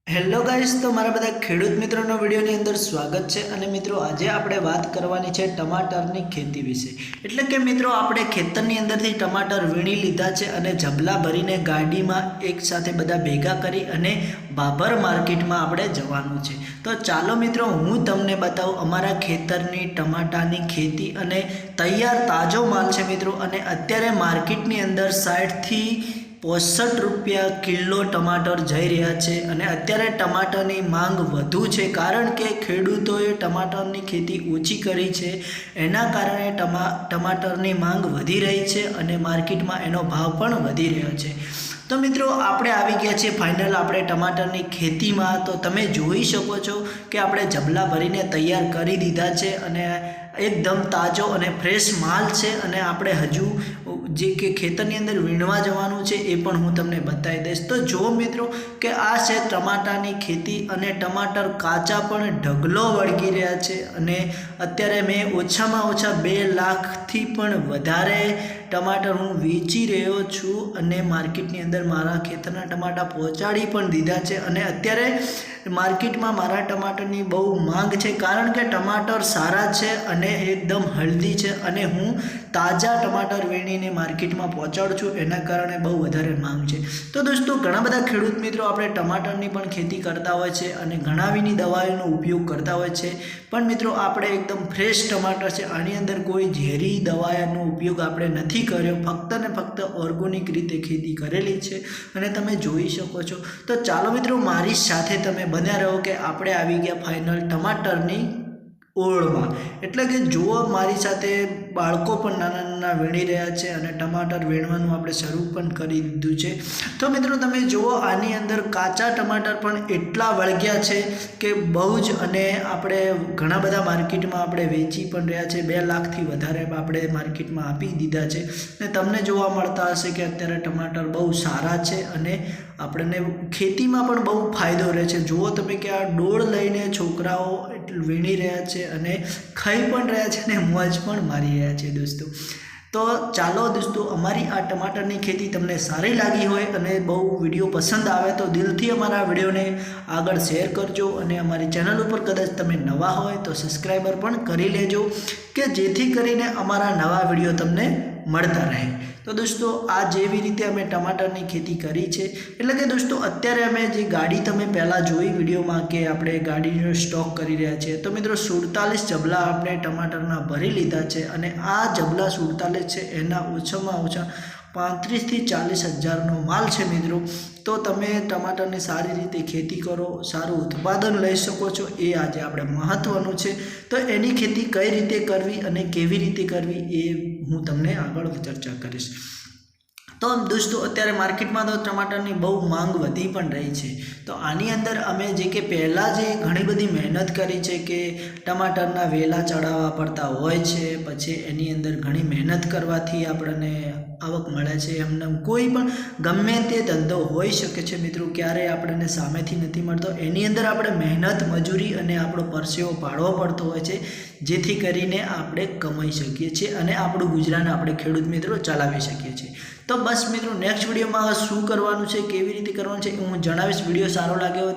Hello guys, તો મારા બધા ખેડૂત મિત્રોનો વિડીયોની અંદર સ્વાગત છે. અને મિત્રો, આજે આપણે વાત કરવાની છે ટમાટરની ખેતી વિશે. એટલે કે મિત્રો, આપણે ખેતરની અંદરથી ટમાટર વીણી લીધા છે અને જબલા ભરીને ગાડીમાં એક સાથે બધા ભેગા કરી અને બાબર માર્કેટમાં આપણે જવાનું છે. તો ચાલો મિત્રો, હું તમને બતાવું અમારા ખેતરની ટમાટાની ખેતી અને તૈયાર તાજો માલ છે મિત્રો. અને અત્યારે માર્કેટની અંદર 60 થી 65 રૂપિયા કિલો ટમાટર જઈ રહ્યા છે. અને અત્યારે ટમાટરની માંગ વધુ છે, કારણ કે ખેડૂતોએ ટમાટરની ખેતી ઓછી કરી છે. એના કારણે ટમાટરની માંગ વધી રહી છે અને માર્કેટમાં એનો ભાવ પણ વધી રહ્યો છે. તો મિત્રો, આપણે આવી ગયા છીએ ફાઇનલ આપણે ટમાટરની ખેતીમાં. તો તમે જોઈ શકો છો કે આપણે જબલા ભરીને તૈયાર કરી દીધા છે અને એકદમ તાજો અને ફ્રેશ માલ છે. અને આપણે હજુ જે કે ખેતરની અંદર વીણવા જવાનું છે એ પણ હું તમને બતાવી દઈશ. તો જો મિત્રો કે આ છે ટમાટાની ખેતી અને ટમાટર કાચા પણ ઢગલો વળગી રહ્યા છે. અને અત્યારે મેં ઓછામાં ઓછા 2 લાખથી પણ વધારે ટમાટર હું વેચી રહ્યો છું અને માર્કેટની અંદર મારા ખેતરના ટમાટા પહોંચાડી પણ દીધા છે. અને અત્યારે માર્કેટમાં મારા ટમાટરની બહુ માંગ છે, કારણ કે ટમાટર સારા છે અને એકદમ હલ્દી છે. અને હું તાજા ટમાટર વીણીને માર્કેટમાં પહોંચાડું છું, એના કારણે બહુ વધારે માંગ છે. તો દોસ્તો, ઘણા બધા ખેડૂત મિત્રો આપણે ટમાટરની પણ ખેતી કરતા હોય છે અને ઘણાવીની દવાઓનો ઉપયોગ કરતા હોય છે. પણ મિત્રો, આપણે એકદમ ફ્રેશ ટમાટર છે, આની અંદર કોઈ ઝેરી દવાનો ઉપયોગ આપણે નથી કર્યો, ફક્ત ને ફક્ત ઓર્ગેનિક રીતે ખેતી કરેલી છે અને તમે જોઈ શકો છો. તો ચાલો મિત્રો, મારી સાથે તમે બન્યા રહો કે આપણે આવી ગયા ફાઇનલ ટમાટરની ઓળમાં. એટલે કે જુઓ, મારી સાથે બાળકો પણ નાના નાના વીણી રહ્યા છે અને ટમાટર વીણવાનું આપણે શરૂ પણ કરી દીધું છે. તો મિત્રો, તમે જુઓ, આની અંદર કાચા ટમાટર પણ એટલા વળગ્યા છે કે બહુ જ. અને આપણે ઘણા બધા માર્કેટમાં આપણે વેચી પણ રહ્યા છે. 2 લાખથી વધારે આપણે માર્કેટમાં આપી દીધા છે. અને તમને જોવા મળતા હશે કે અત્યારે ટમાટર બહુ સારા છે અને આપણને ખેતીમાં પણ બહુ ફાયદો રહે છે. જુઓ તમે કે આ ડોળ લઈને છોકરાઓ વીણી રહ્યા છે અને ખાઈ પણ રહ્યા છે અને મોજ પણ મારી રહ્યા છે દોસ્તો. તો ચાલો દોસ્તો, અમારી આ ટમાટરની ખેતી તમને સારી લાગી હોય અને બહુ વિડીયો પસંદ આવે તો દિલથી અમારા વિડીયોને આગળ શેર કરજો. અને અમારી ચેનલ ઉપર કદાચ તમે નવા હોય તો સબસ્ક્રાઈબર પણ કરી લેજો, કે જેથી કરીને અમારા નવા વિડીયો તમને મળતા રહે. તો દોસ્તો, આ જેવી રીતે અમે ટમાટરની ખેતી કરી છે, એટલે કે દોસ્તો અત્યારે અમે જે ગાડી તમે પહેલાં જોઈ વિડીયોમાં કે આપણે ગાડીનો સ્ટોક કરી રહ્યા છીએ, તો મિત્રો 47 જબલા આપણે ટમાટરના ભરી લીધા છે. અને આ જબલા 47 છે, એના ઓછામાં ઓછા 35 થી 40 હજારનો માલ છે મિત્રો. તો તમે ટમાટરની સારી રીતે ખેતી કરો, સારું ઉત્પાદન લઈ શકો છો, એ આજે આપણે મહત્ત્વનું છે. તો એની ખેતી કઈ રીતે કરવી અને કેવી રીતે કરવી એ હું તમને આગળ ચર્ચા કરીશ. તો દોસ્તો, અત્યારે માર્કેટમાં તો ટમાટરની બહુ માંગ વધી પણ રહી છે. તો આની અંદર અમે જે કે પહેલાં જે ઘણી બધી મહેનત કરી છે કે ટમાટરના વેલા ચડાવવા પડતા હોય છે, પછી એની અંદર ઘણી મહેનત કરવાથી આપણને આવક મળે છે. એમને કોઈ પણ ગમે તે ધંધો હોઈ શકે છે મિત્રો, ક્યારેય આપણને સામેથી નથી મળતો. એની અંદર આપણે મહેનત, મજૂરી અને આપણો પરસેવો પાડવો પડતો હોય છે, જેથી કરીને આપણે કમાઈ શકીએ છીએ અને આપણું ગુજરાન આપણે ખેડૂત મિત્રો ચલાવી શકીએ છીએ. તો બસ મિત્રો, નેક્સ્ટ વિડીયોમાં શું કરવાનું છે, કેવી રીતે કરવાનું છે, હું જણાવીશ. વિડીયો સારો લાગ્યો